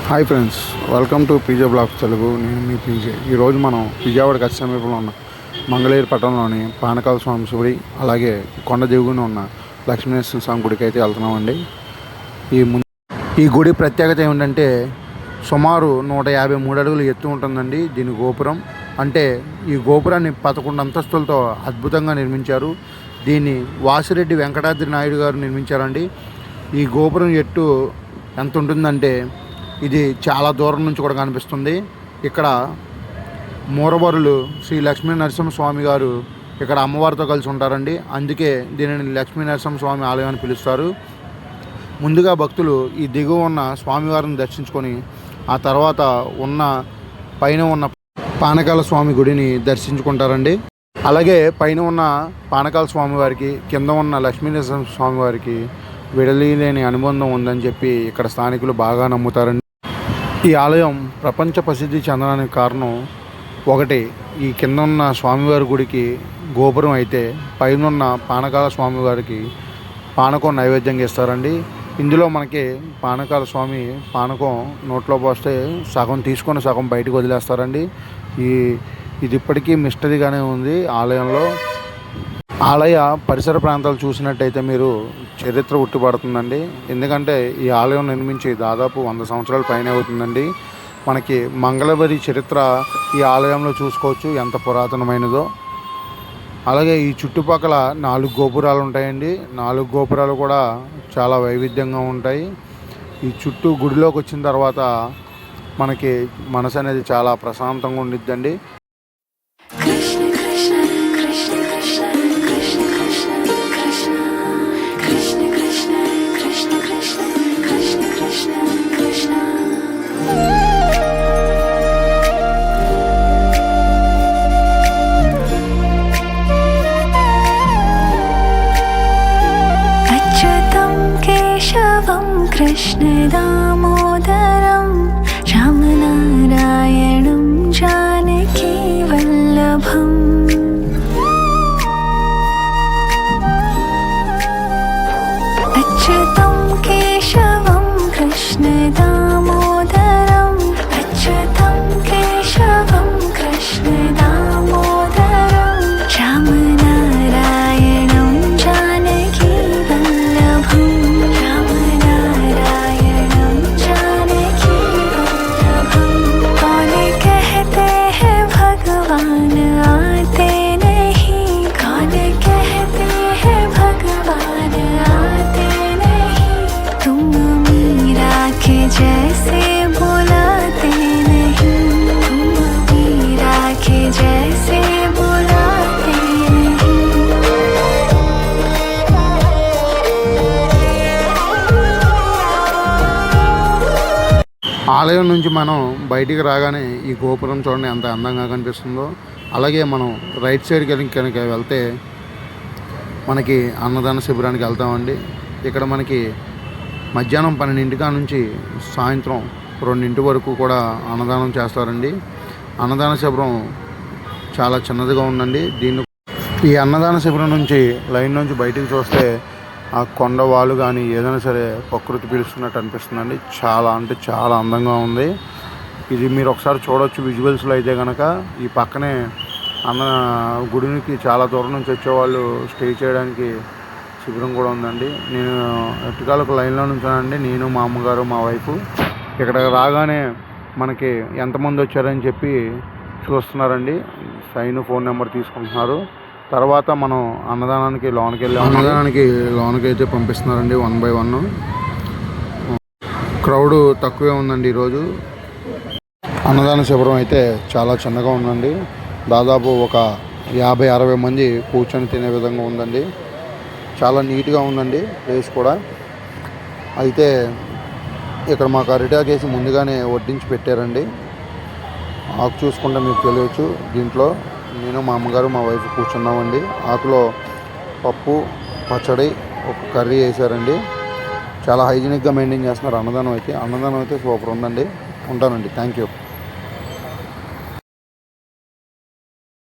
Hi friends, welcome to PJ blogs Telugu. నేను మీ PJ. ఈరోజు మనం విజయవాడకి అతి సమీపంలో ఉన్న మంగళగిరి పట్టణంలోని పానకాల స్వామి గుడి, అలాగే కొండ దిగువన ఉన్న లక్ష్మీనరసింహ స్వామి గుడికి అయితే వెళ్తున్నామండి. ఈ గుడి ప్రత్యేకత ఏమిటంటే సుమారు 153 అడుగులు ఎత్తు ఉంటుందండి. దీని గోపురం అంటే ఈ గోపురాన్ని 11 అంతస్తులతో అద్భుతంగా నిర్మించారు. దీన్ని వాసిరెడ్డి వెంకటాద్రి నాయుడు గారు నిర్మించారండి. ఈ గోపురం ఎత్తు ఎంత ఉంటుందంటే ఇది చాలా దూరం నుంచి కూడా కనిపిస్తుంది. ఇక్కడ మూరబరులు శ్రీ లక్ష్మీ నరసింహస్వామి గారు ఇక్కడ అమ్మవారితో కలిసి ఉంటారండి. అందుకే దీనిని లక్ష్మీ నరసింహస్వామి ఆలయం అని పిలుస్తారు. ముందుగా భక్తులు ఈ దిగువ ఉన్న స్వామివారిని దర్శించుకొని ఆ తర్వాత పైన ఉన్న పానకాల స్వామి గుడిని దర్శించుకుంటారండి. అలాగే పైన ఉన్న పానకాల స్వామి వారికి, కింద ఉన్న లక్ష్మీ నరసింహ స్వామి వారికి విడలేని అనుబంధం ఉందని చెప్పి ఇక్కడ స్థానికులు బాగా నమ్ముతారండి. ఈ ఆలయం ప్రపంచ ప్రసిద్ధి చెందడానికి కారణం ఒకటి, ఈ కింద ఉన్న స్వామివారి గుడికి గోపురం అయితే పైన ఉన్న పానకాల స్వామివారికి పానకం నైవేద్యంగా ఇస్తారండి. ఇందులో మనకి పానకాల స్వామి పానకం నోట్లో పోస్తే సగం తీసుకొని సగం బయటకు వదిలేస్తారండి. ఇది ఇప్పటికీ మిస్టరీగానే ఉంది ఆలయంలో. ఆలయ పరిసర ప్రాంతాలు చూసినట్టయితే మీరు చరిత్ర ఉట్టిపడుతుందండి. ఎందుకంటే ఈ ఆలయం నిర్మించి దాదాపు 100 సంవత్సరాల పైన అవుతుందండి. మనకి మంగళగిరి చరిత్ర ఈ ఆలయంలో చూసుకోవచ్చు, ఎంత పురాతనమైనదో. అలాగే ఈ చుట్టుపక్కల 4 గోపురాలు ఉంటాయండి. 4 గోపురాలు కూడా చాలా వైవిధ్యంగా ఉంటాయి. ఈ చుట్టూ గుడిలోకి వచ్చిన తర్వాత మనకి మనసు అనేది చాలా ప్రశాంతంగా ఉండిద్దండి. कृष्ण दामोदरं रामनारायणं जानकी वल्लभम् अच्युतं केशवं कृष्ण दामोदरं अच्युतं केशवं कृष्ण दामोदरं रामनारायणं जानकी वल्लभम् जैसे बुलाते नहीं, तुम मीरा के जैसे बुलाते नहीं. ఆలయం నుంచి మనం బయటికి రాగానే ఈ గోపురం చూడండి ఎంత అందంగా కనిపిస్తుందో. అలాగే మనం రైట్ సైడ్కి కనుక వెళ్తే మనకి అన్నదాన శిబిరానికి వెళ్తామండి. ఇక్కడ మనకి మధ్యాహ్నం 12 నుంచి సాయంత్రం 2 వరకు కూడా అన్నదానం చేస్తారండి. అన్నదాన శిబిరం చాలా చిన్నదిగా ఉందండి. ఈ అన్నదాన శిబిరం నుంచి లైన్ నుంచి బయటికి చూస్తే ఆ కొండ వాళ్ళు కానీ ఏదైనా సరే ప్రకృతి పిలుస్తున్నట్టు అనిపిస్తుందండి. చాలా అంటే చాలా అందంగా ఉంది. ఇది మీరు ఒకసారి చూడవచ్చు విజువల్స్లో అయితే కనుక. ఈ పక్కనే గుడికి చాలా దూరం నుంచి వచ్చేవాళ్ళు స్టే చేయడానికి శిబిరం కూడా ఉందండి. నేను ఎట్టుకాలకు లైన్లో నుంచానండి, నేను మా అమ్మగారు మా వైఫ్. ఇక్కడ రాగానే మనకి ఎంతమంది వచ్చారని చెప్పి చూస్తున్నారండి. సైన్ ఫోన్ నెంబర్ తీసుకుంటున్నారు. తర్వాత మనం అన్నదానానికి లోనికి అయితే పంపిస్తున్నారండి 1 by 1. క్రౌడ్ తక్కువే ఉందండి ఈరోజు. అన్నదాన శిబిరం అయితే చాలా చిన్నగా ఉందండి. దాదాపు ఒక 50-60 మంది కూర్చొని తినే విధంగా ఉందండి. చాలా నీట్గా ఉందండి ప్లేస్ కూడా. అయితే ఇక్కడ మాకు అరిటాకేసి ముందుగానే వడ్డించి పెట్టారండి. ఆకు చూసుకుంటే మీకు తెలియచ్చు. దీంట్లో నేను మా అమ్మగారు మా వైఫ్ కూర్చున్నామండి. ఆకులో పప్పు, పచ్చడి, ఒక కర్రీ వేసారండి. చాలా హైజీనిక్గా మెయింటైన్ చేస్తున్నారు అన్నదానం అయితే సూపర్ ఉందండి. ఉంటానండి. Thank you.